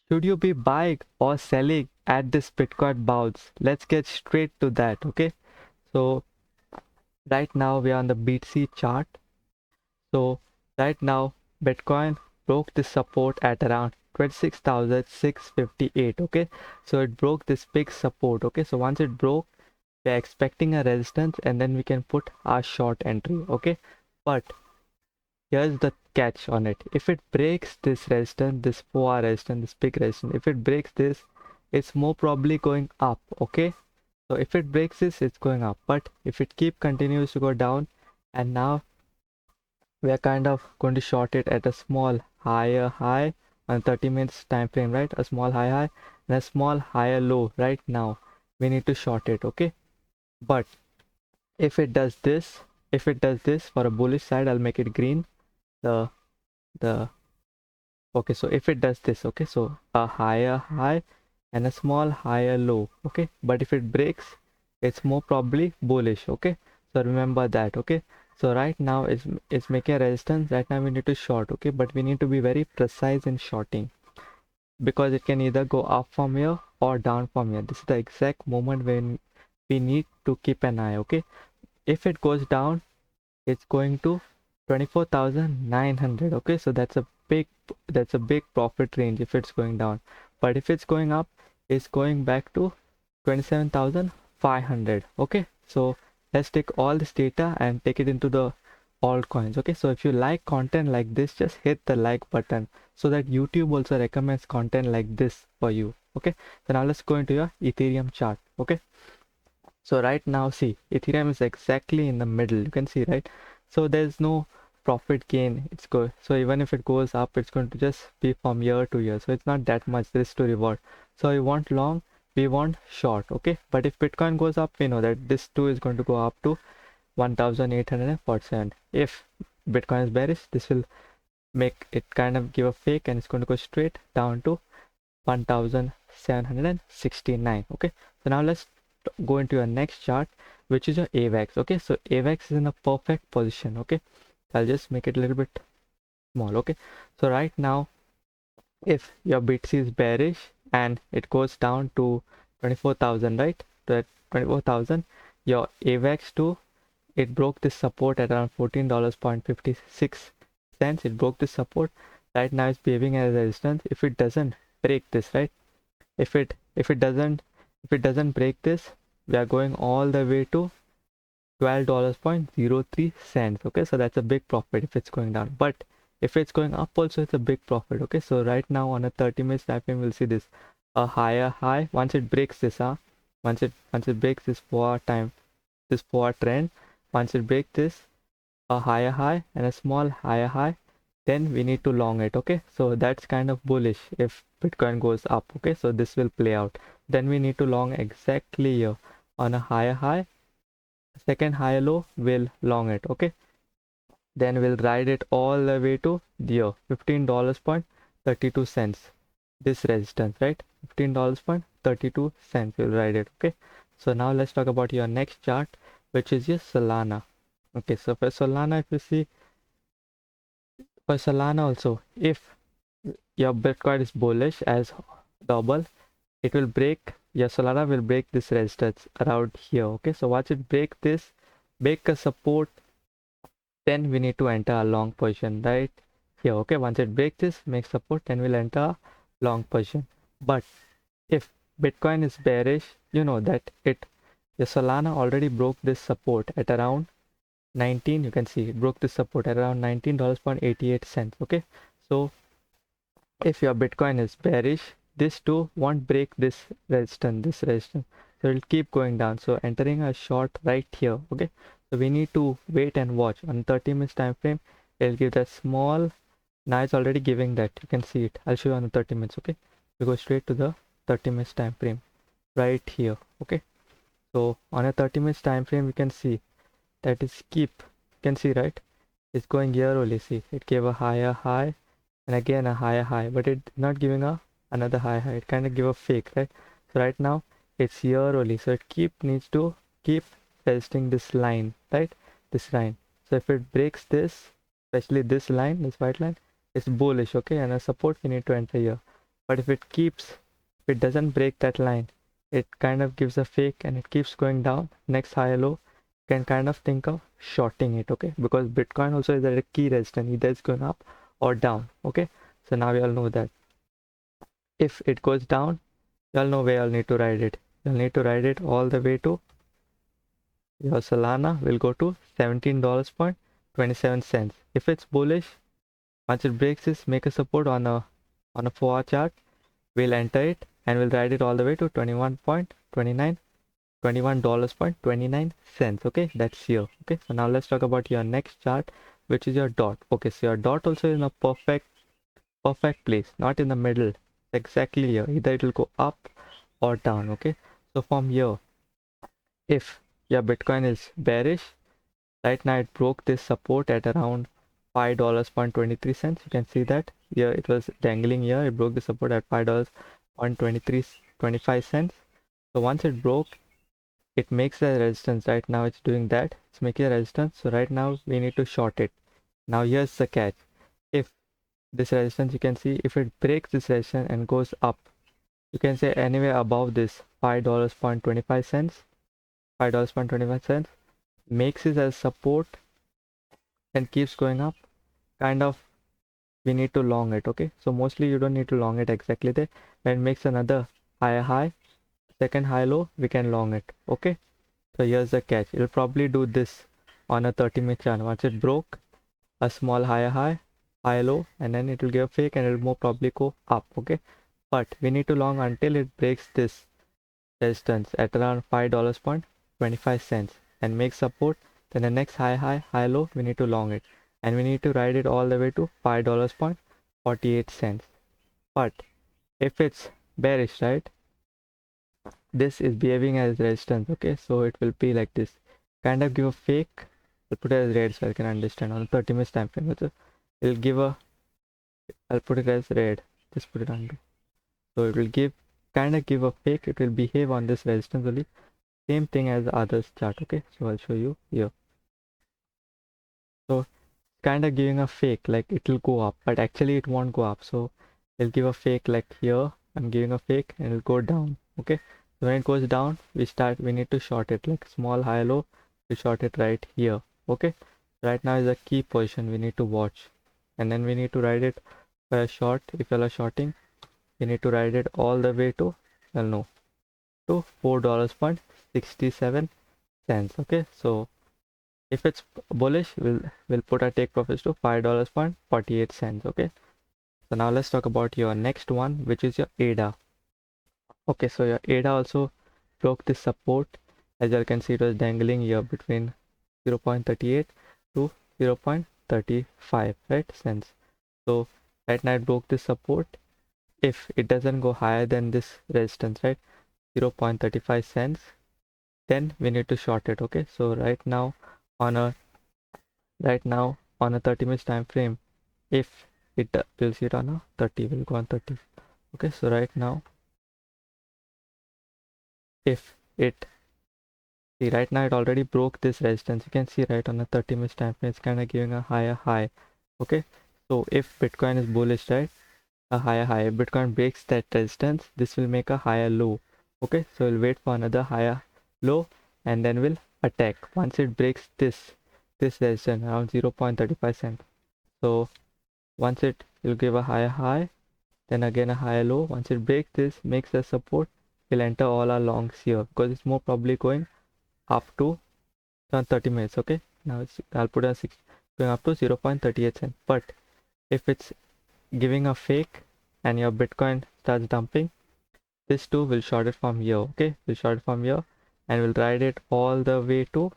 Should you be buying or selling at this Bitcoin bounce? Let's get straight to that. Okay, so right now we are on the BTC chart. So right now Bitcoin broke this support at around 26,658. Okay, so it broke this big support. Okay, so once it broke, we're expecting a resistance and then we can put our short entry. Okay, but here's the catch on it. If it breaks this resistance, this 4-hour resistance, this big resistance, if it breaks this, it's more probably going up. Okay, so if it breaks this, it's going up. But if it continues to go down, and now we are kind of going to short it at a small higher high on 30 minutes time frame, right? A small high and a small higher low right now. We need to short it. Okay, but if it does this, for a bullish side, I'll make it green. The Okay, so if it does this, okay, so a higher high and a small higher low, okay, but if it breaks, it's more probably bullish. Okay, so remember that. Okay, so right now it's making a resistance. Right now we need to short. Okay, but we need to be very precise in shorting because it can either go up from here or down from here. This is the exact moment when we need to keep an eye. Okay, if it goes down, it's going to 24,900. Okay, so that's a big profit range if it's going down. But if it's going up, it's going back to 27,500. Okay, so let's take all this data and take it into the altcoins. Okay, so if you like content like this, just hit the like button so that YouTube also recommends content like this for you. Okay, so now let's go into your Ethereum chart. Okay, so right now, see, Ethereum is exactly in the middle. You can see, right? So there's no profit gain. It's good. So even if it goes up, it's going to just be from year to year. So it's not that much risk to reward. So you want long, we want short. Okay. But if Bitcoin goes up, we know that this too is going to go up to 1,847. If Bitcoin is bearish, this will make it kind of give a fake and it's going to go straight down to 1,769. Okay. So now let's go into your next chart, which is your avax. Okay, so avax is in a perfect position. Okay, I'll just make it a little bit small. Okay, so right now if your BTC is bearish and it goes down to 24,000, right, to 24,000, your avax too, it broke this support at around $14.56. It broke this support. Right now it's behaving as a resistance. If it doesn't break this, right, if it doesn't break this, we are going all the way to $12.03. Okay, so that's a big profit if it's going down. But if it's going up also, it's a big profit. Okay, so right now on a 30 minutes time frame, we'll see this a higher high. Once it breaks this, once it breaks this 4 trend, once it breaks this, a higher high and a small higher high, then we need to long it. Okay, so that's kind of bullish if Bitcoin goes up. Okay, so this will play out. Then we need to long exactly here on a higher high, second higher low, we'll long it. Okay, then we'll ride it all the way to the $15.32, this resistance, right? $15.32 we'll ride it. Okay, so now let's talk about your next chart, which is your Solana. Okay, so for Solana, if you see, for Solana also, if your Bitcoin is bullish as double, it will break, your Solana will break this resistance around here. Okay, so once it break this, break a support, then we need to enter a long position right here. Okay, once it breaks this, make support, then we'll enter a long position. But if Bitcoin is bearish, you know that the Solana already broke this support at around 19. You can see it broke this support at around $19.88. Okay, so if your Bitcoin is bearish, this too won't break this resistance, so it'll keep going down. So entering a short right here. Okay, so we need to wait and watch on 30 minutes time frame. It'll give that small, now it's already giving that, you can see it. I'll show you on the 30 minutes. Okay, we go straight to the 30 minutes time frame right here. Okay, so on a 30 minutes time frame, you can see that is you can see, right, it's going here only. See, it gave a higher high and again a higher high, but it's not giving another high. It kind of give a fake, right? So right now it's here only, so it needs to keep testing this line, right, this line. So if it breaks this, especially this line, this white line, it's bullish. Okay, and a support we need to enter here. But if it doesn't break that line, it kind of gives a fake and it keeps going down, next high low, you can kind of think of shorting it, okay? Because Bitcoin also is at a key resistance, either it's going up or down, okay? So now you all know that if it goes down, you all know where you'll need to ride it. You'll need to ride it all the way to your Solana will go to $17.27. If it's bullish, once it breaks this, make a support on a 4-hour chart. We'll enter it and we'll ride it all the way to $21.29. Okay, that's here. Okay, so now let's talk about your next chart, which is your dot. Okay, so your dot also is in a perfect place, not in the middle, exactly here. Either it will go up or down. Okay, so from here, if your Bitcoin is bearish, right now it broke this support at around $5.23. You can see that here it was dangling here. It broke the support at $5.25. So once it broke, it makes a resistance. Right now it's doing that. It's making a resistance. So right now we need to short it. Now here's the catch. If this resistance, you can see if it breaks this resistance and goes up, you can say anywhere above this $5.25, $5.25, makes it as support and keeps going up, kind of we need to long it. Okay, so mostly you don't need to long it exactly there. When it makes another higher high, second high low, we can long it. Okay, so here's the catch. It'll probably do this on a 30-minute channel. Once it broke a small higher high, high low, and then it will give a fake and it will more probably go up. Okay, but we need to long until it breaks this resistance at around $5.25 and make support. Then the next high low, we need to long it, and we need to ride it all the way to $5.48. But if it's bearish, right, this is behaving as resistance. Okay, so it will be like this, kind of give a fake. I'll put it as red so I can understand on the 30 minutes time frame. It'll give a, I'll put it as red, just put it under. So it will kind of give a fake. It will behave on this resistance only, same thing as the others chart. Okay, so I'll show you here. So kind of giving a fake, like it will go up, but actually it won't go up. So it'll give a fake like here. I'm giving a fake and it'll go down. Okay, so when it goes down, we need to short it, like small high low, we short it right here. Okay, right now is a key position we need to watch, and then we need to ride it for a short. If you are shorting, you need to ride it all the way to, well, no, to $4.67. Okay, so if it's bullish, we'll put our take profits to $5.48. Okay, so now let's talk about your next one, which is your ADA. Okay, so your ADA also broke this support. As you can see, it was dangling here between 0.38 to 0.35, right, cents. So right now it broke this support. If it doesn't go higher than this resistance, right, 0.35 cents, then we need to short it. Okay, so right now on a 30 minutes time frame, if it we'll see it on a 30, we'll go on 30. Okay, so right now if it see, right now it already broke this resistance. You can see right on a 30 minutes time frame, it's kind of giving a higher high. Okay, so if Bitcoin is bullish, right, a higher high, if Bitcoin breaks that resistance, this will make a higher low. Okay, so we'll wait for another higher low and then we'll attack. Once it breaks this resistance around 0.35 cents, so once it will give a higher high, then again a higher low. Once it breaks this, makes a support, we'll enter all our longs here because it's more probably going up to 30 minutes. Okay, now I'll put a 6 going up to 0.38 cents. But if it's giving a fake and your Bitcoin starts dumping, this too will short it from here. Okay, we'll short it from here and we'll ride it all the way to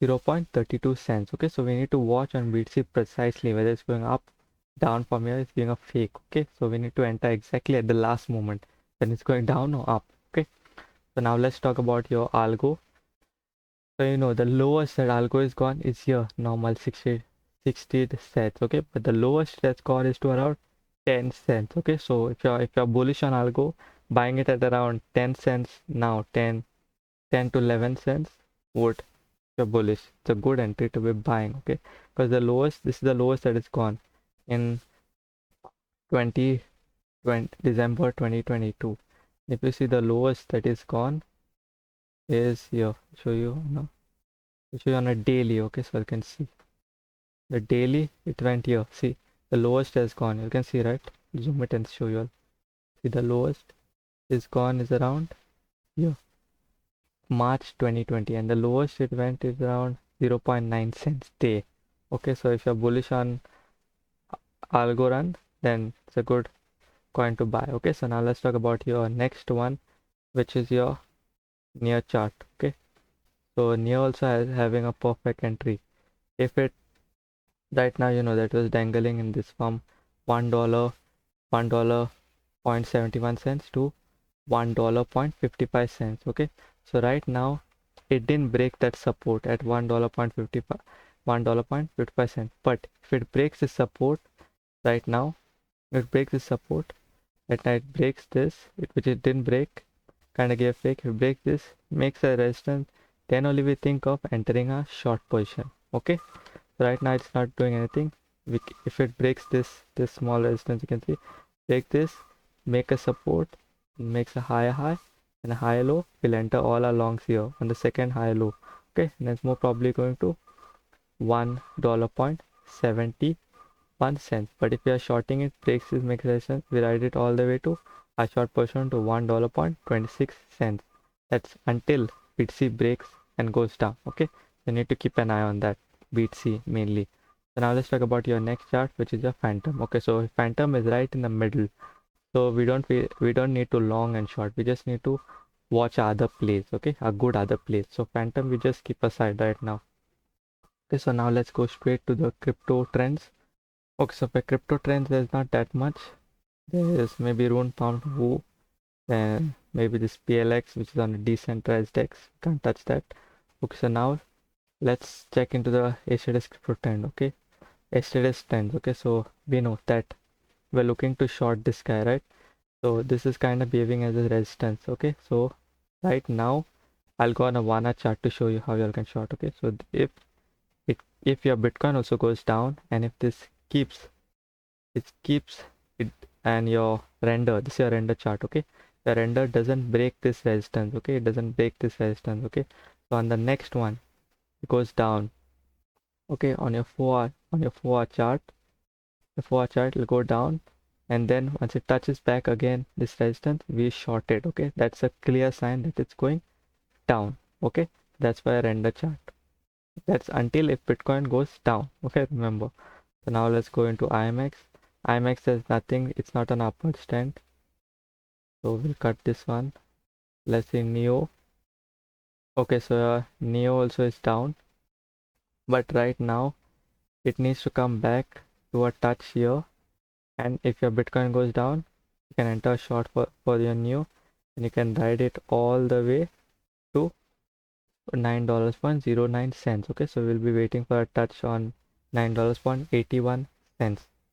0.32 cents. Okay, so we need to watch on BTC precisely whether it's going up, down from here. It's being a fake. Okay, so we need to enter exactly at the last moment when it's going down or up. Okay, so now let's talk about your algo. So you know the lowest that algo is gone is here, normal 60 cents. Okay, but the lowest that's gone is to around 10 cents. Okay, so if you're bullish on algo, buying it at around 10 cents now, 10 to 11 cents would, you're bullish, it's a good entry to be buying. Okay, because this is the lowest that is gone in December 2022. If you see, the lowest that is gone is here. Show you no. Show you on a daily. Okay, so you can see the daily. It went here. See, the lowest has gone. You can see, right? Zoom it and show you all. See, the lowest is gone is around here, March 2020, and the lowest it went is around 0.9 cents day. Okay, so if you're bullish on algo, then it's a good coin to buy. Okay, so now let's talk about your next one, which is your near chart. Okay, so near also has having a perfect entry. If it right now, you know, that was dangling in this from $1 $1.71 to $1.55. Okay, so right now it didn't break that support at $1.55, but if it breaks the support right now, it breaks the support at night, breaks this, which it didn't break, kind of gave fake. If it breaks this, makes a resistance, then only we think of entering a short position. Okay, so right now it's not doing anything. If it breaks this small resistance, you can see, break this, make a support, makes a higher high and a higher low, will enter all our longs here on the second higher low. Okay, and it's more probably going to $1.71. But if we are shorting it, breaks this, makes resistance, we ride it all the way to a short position to $1.26. That's until BTC breaks and goes down. Okay, you need to keep an eye on that, BTC mainly. So now let's talk about your next chart, which is your phantom. Okay, so phantom is right in the middle, so we don't need to long and short, we just need to watch other plays. Okay, a good other plays. So phantom we just keep aside right now. Okay, so now let's go straight to the crypto trends. Okay, so for crypto trends there's not that much. There's maybe Rune Pound Woo, then maybe this PLX, which is on a decentralized DEX. Can't touch that. Okay, so now let's check into the yesterday's crypto trend. Okay, yesterday's trends. Okay, so we know that we're looking to short this guy, right? So this is kind of behaving as a resistance. Okay, so right now I'll go on a 1 hour chart to show you how you can short. Okay, so if your Bitcoin also goes down, and if this keeps it, and your render, this is your render chart. Okay, the render doesn't break this resistance. Okay, it doesn't break this resistance. Okay, so on the next one it goes down. Okay, on your 4 hour chart, the 4 hour chart will go down, and then once it touches back again this resistance, we short it. Okay, that's a clear sign that it's going down. Okay, that's why I render chart. That's until if Bitcoin goes down. Okay, remember. So now let's go into IMX. IMX says nothing, it's not an upward trend, so we'll cut this one. Let's see Neo. Okay, so Neo also is down, but right now it needs to come back to a touch here, and if your Bitcoin goes down, you can enter a short for your Neo, and you can ride it all the way to $9.09. Okay, so we'll be waiting for a touch on $9.81.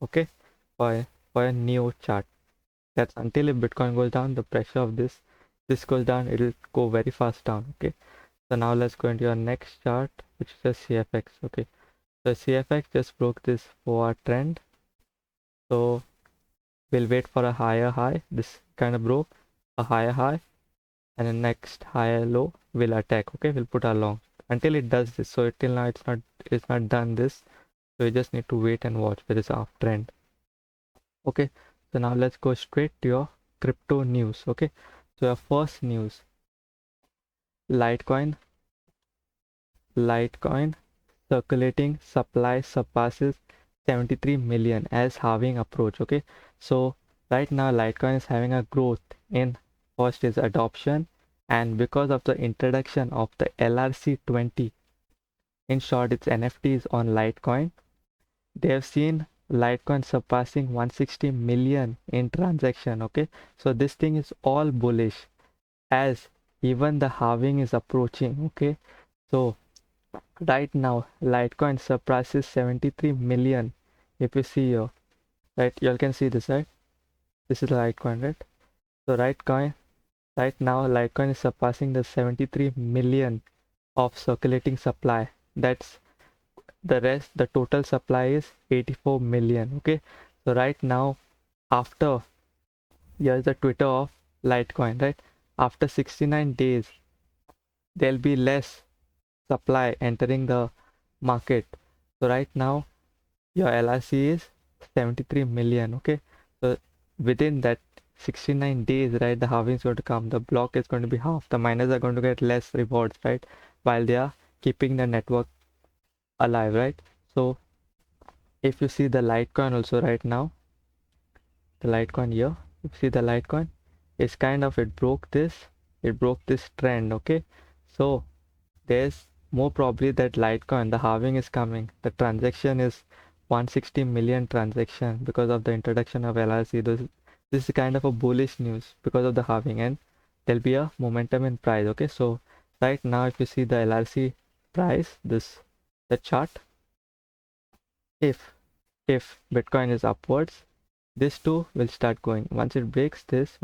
Okay, for a Neo chart. That's until if Bitcoin goes down, the pressure of this goes down, it'll go very fast down. Okay, so now let's go into your next chart, which is the CFX. Okay, so CFX just broke this 4-hour trend, so we'll wait for a higher high. This kind of broke a higher high, and the next higher low will attack. Okay, we'll put our long until it does this. So till now it's not done this, so you just need to wait and watch for this uptrend. Okay, so now let's go straight to your crypto news. Okay, so your first news, Litecoin circulating supply surpasses 73 million as halving approach. Okay, so right now Litecoin is having a growth in, first is adoption, and because of the introduction of the LRC20, in short it's NFTs on Litecoin, they have seen Litecoin surpassing 160 million in transaction. Okay, so this thing is all bullish as even the halving is approaching. Okay, so right now Litecoin surpasses 73 million. If you see here, right, you all can see this, right? This is Litecoin, right? So right now Litecoin is surpassing the 73 million of circulating supply. That's the total supply is 84 million. Okay, so right now after, here's the Twitter of Litecoin, right? After 69 days, there'll be less supply entering the market. So right now, your LRC is 73 million, okay? So within that 69 days, right, the halving is going to come. The block is going to be half. The miners are going to get less rewards, right? While they are keeping the network alive, right? So if you see the Litecoin also right now, the Litecoin here, if you see the Litecoin, it's kind of, it broke this trend, okay? So there's more probably that Litecoin, the halving is coming. The transaction is 160 million transaction because of the introduction of LRC. This is kind of a bullish news because of the halving, and there'll be a momentum in price, okay? So right now, if you see the LRC price, the chart, if Bitcoin is upwards, this too will start going. Once it breaks this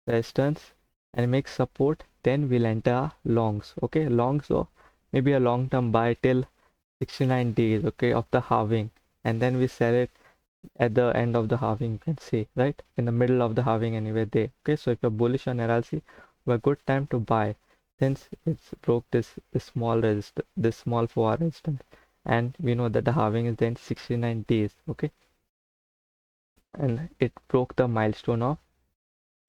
resistance and makes support, then we'll enter longs, okay? Longs, or maybe a long-term buy till 69 days, okay, of the halving, and then we sell it at the end of the halving, you can see, right, in the middle of the halving anyway there, okay? So if you're bullish on LRC, a good time to buy, since it's broke this small resistance, this small 4 resistance, and we know that the halving is then 69 days, okay? And it broke the milestone of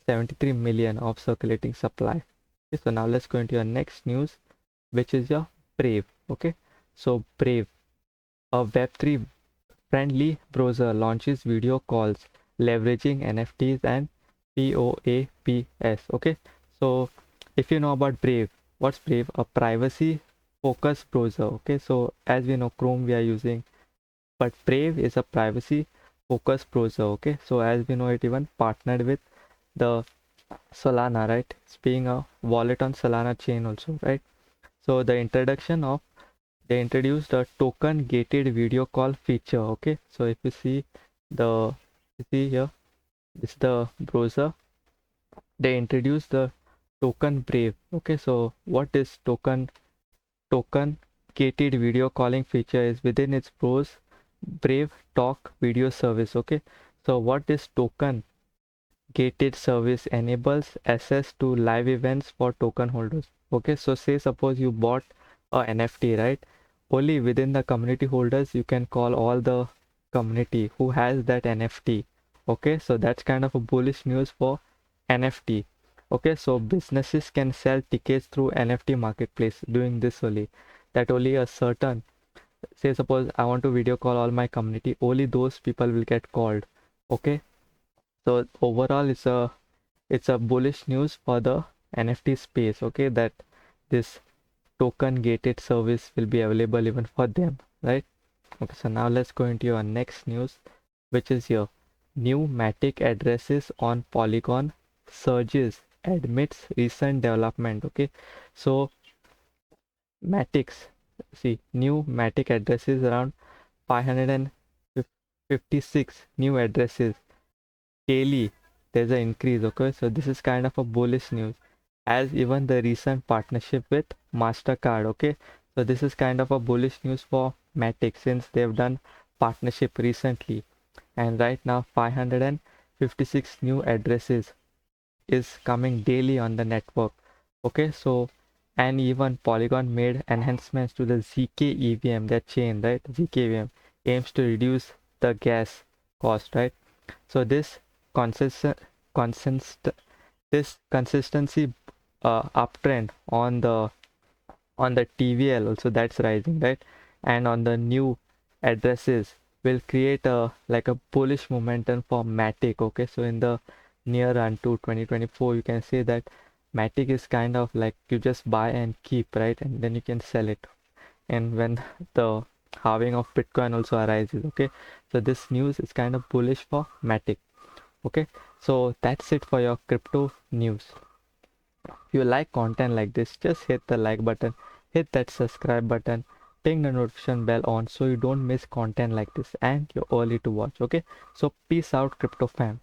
73 million of circulating supply. Okay, so now let's go into your next news, which is your Brave. Okay, so Brave, a Web3 friendly browser, launches video calls leveraging NFTs and POAPs. Okay, so if you know about Brave, what's Brave? A privacy focused browser. Okay, so as we know, Chrome we are using, but Brave is a privacy focused browser. Okay, so as we know, it even partnered with the Solana, right? It's being a wallet on Solana chain also, right? So they introduced a token gated video call feature. Okay, so if you see here, this is the browser. They introduced the token Brave. Okay, so what is token gated video calling feature is within its Brave Talk video service. Okay, so what is token gated service? Enables access to live events for token holders. Okay, so say suppose you bought a NFT, right? Only within the community holders you can call all the community who has that NFT. Okay, so that's kind of a bullish news for NFT. Okay, so businesses can sell tickets through NFT marketplace doing this only. That only a certain, say suppose I want to video call all my community, only those people will get called. Okay, so overall it's a bullish news for the NFT space, okay, that this token gated service will be available even for them, right? Okay, so now let's go into your next news, which is your new matic addresses on Polygon surges admits recent development. Okay, so matics, see, new matic addresses around 556 new addresses daily. There's an increase. Okay, so this is kind of a bullish news, as even the recent partnership with Mastercard. Okay, so this is kind of a bullish news for matic since they've done partnership recently, and right now 556 new addresses is coming daily on the network. Okay, so and even Polygon made enhancements to the ZK EVM, that chain, right? ZK EVM aims to reduce the gas cost, right? So this consistent consistency uptrend on the TVL also, that's rising, right? And on the new addresses will create a like a bullish momentum for matic. Okay, so in the near run to 2024, you can say that matic is kind of like you just buy and keep, right? And then you can sell it, and when the halving of Bitcoin also arises. Okay, so this news is kind of bullish for matic. Okay, so that's it for your crypto news. If you like content like this, just hit the like button, hit that subscribe button, ping the notification bell on so you don't miss content like this and you're early to watch. Okay, so peace out, crypto fam.